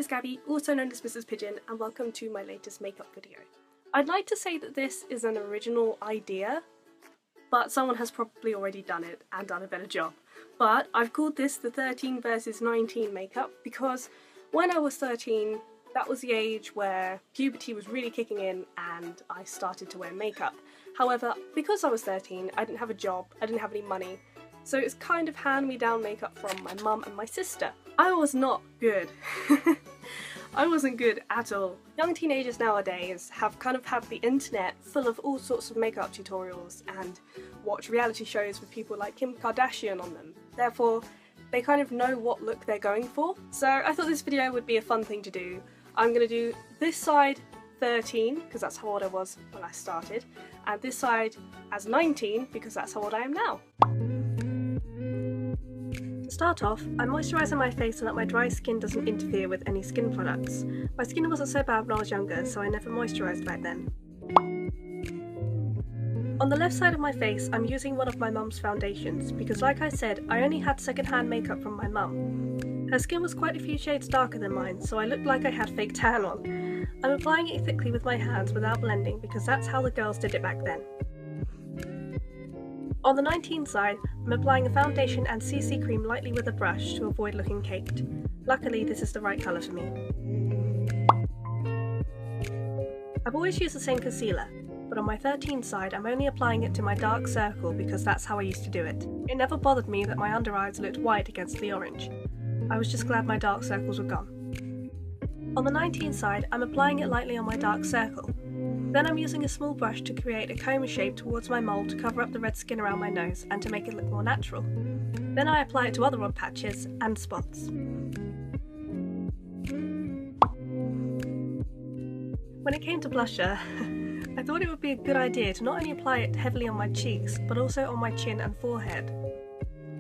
is Gabi, also known as Mrs Pigeon, and welcome to my latest makeup video. I'd like to say that this is an original idea, but someone has probably already done it and done a better job. But I've called this the 13 versus 19 makeup because when I was 13, that was the age where puberty was really kicking in and I started to wear makeup. However, because I was 13, I didn't have a job, I didn't have any money, so it's kind of hand-me-down makeup from my mum and my sister. I was not good. I wasn't good at all. Young teenagers nowadays have kind of had the internet full of all sorts of makeup tutorials and watch reality shows with people like Kim Kardashian on them. Therefore, they kind of know what look they're going for. So I thought this video would be a fun thing to do. I'm going to do this side 13, because that's how old I was when I started, and this side as 19, because that's how old I am now. To start off, I'm moisturising my face so that my dry skin doesn't interfere with any skin products. My skin wasn't so bad when I was younger, so I never moisturised back then. On the left side of my face, I'm using one of my mum's foundations, because like I said, I only had second-hand makeup from my mum. Her skin was quite a few shades darker than mine, so I looked like I had fake tan on. I'm applying it thickly with my hands without blending, because that's how the girls did it back then. On the 19 side, I'm applying a foundation and CC cream lightly with a brush to avoid looking caked. Luckily, this is the right colour for me. I've always used the same concealer, but on my 13 side I'm only applying it to my dark circle because that's how I used to do it. It never bothered me that my under eyes looked white against the orange. I was just glad my dark circles were gone. On the 19 side, I'm applying it lightly on my dark circle. Then I'm using a small brush to create a coma shape towards my mole to cover up the red skin around my nose and to make it look more natural. Then I apply it to other odd patches and spots. When it came to blusher, I thought it would be a good idea to not only apply it heavily on my cheeks, but also on my chin and forehead.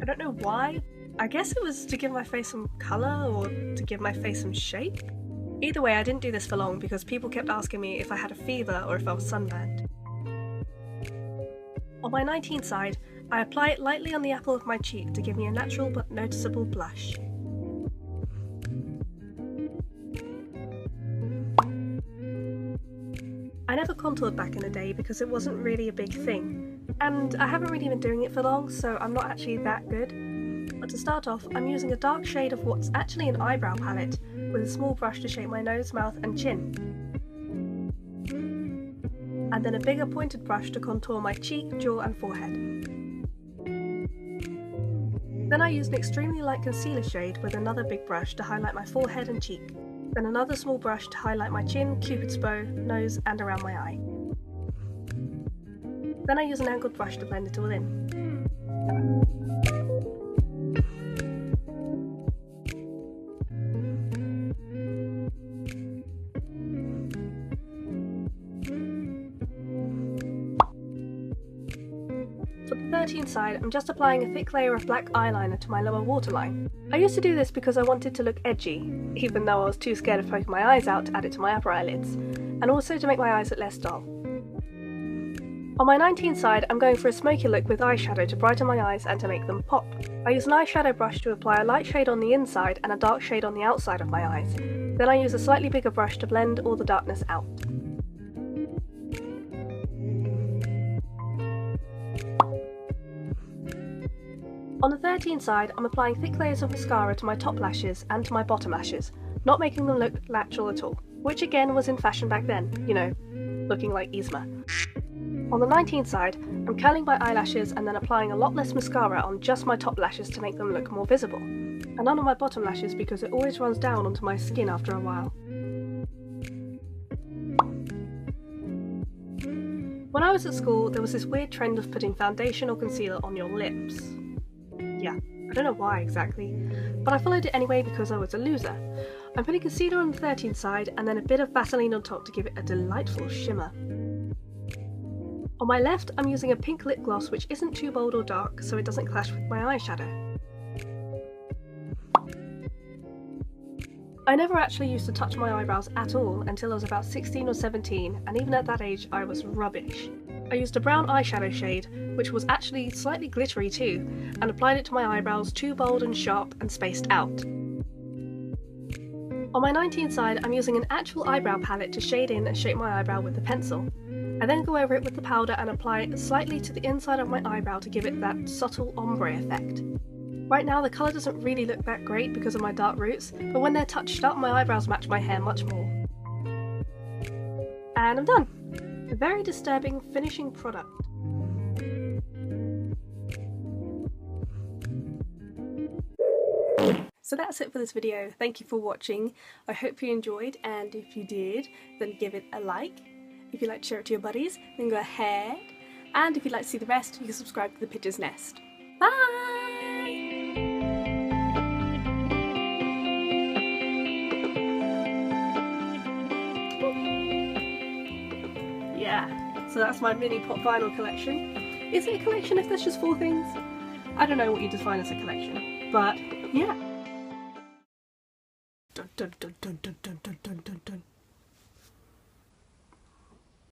I don't know why. I guess it was to give my face some colour or to give my face some shape. Either way, I didn't do this for long because people kept asking me if I had a fever or if I was sunburned. On my 19 side, I apply it lightly on the apple of my cheek to give me a natural but noticeable blush. I never contoured back in the day because it wasn't really a big thing, and I haven't really been doing it for long, so I'm not actually that good. But to start off, I'm using a dark shade of what's actually an eyebrow palette with a small brush to shape my nose, mouth and chin. And then a bigger pointed brush to contour my cheek, jaw and forehead. Then I used an extremely light concealer shade with another big brush to highlight my forehead and cheek. Then another small brush to highlight my chin, cupid's bow, nose and around my eye. Then I use an angled brush to blend it all in. For the 13 side, I'm just applying a thick layer of black eyeliner to my lower waterline. I used to do this because I wanted to look edgy, even though I was too scared of poking my eyes out to add it to my upper eyelids, and also to make my eyes look less dull. On my 19 side, I'm going for a smoky look with eyeshadow to brighten my eyes and to make them pop. I use an eyeshadow brush to apply a light shade on the inside and a dark shade on the outside of my eyes. Then I use a slightly bigger brush to blend all the darkness out. On the 13 side, I'm applying thick layers of mascara to my top lashes and to my bottom lashes, not making them look natural at all, which again was in fashion back then, you know, looking like Yzma. On the 19 side, I'm curling my eyelashes and then applying a lot less mascara on just my top lashes to make them look more visible, and none on my bottom lashes because it always runs down onto my skin after a while. When I was at school, there was this weird trend of putting foundation or concealer on your lips. Yeah, I don't know why exactly, but I followed it anyway because I was a loser. I'm putting concealer on the 13 side and then a bit of Vaseline on top to give it a delightful shimmer. On my left, I'm using a pink lip gloss which isn't too bold or dark so it doesn't clash with my eyeshadow. I never actually used to touch my eyebrows at all until I was about 16 or 17, and even at that age I was rubbish. I used a brown eyeshadow shade, which was actually slightly glittery too, and applied it to my eyebrows too bold and sharp and spaced out. On my 19 side, I'm using an actual eyebrow palette to shade in and shape my eyebrow with the pencil. I then go over it with the powder and apply it slightly to the inside of my eyebrow to give it that subtle ombre effect. Right now the colour doesn't really look that great because of my dark roots, but when they're touched up my eyebrows match my hair much more. And I'm done! A very disturbing finishing product. So that's it for this video. Thank you for watching. I hope you enjoyed, and if you did, then give it a like. If you'd like to share it to your buddies, then go ahead. And if you'd like to see the rest, you can subscribe to the Pigeon's Nest. Bye! Yeah, so that's my mini pop vinyl collection. Is it a collection if there's just 4 things? I don't know what you define as a collection, but yeah. Dun, dun, dun, dun, dun, dun, dun, dun, dun.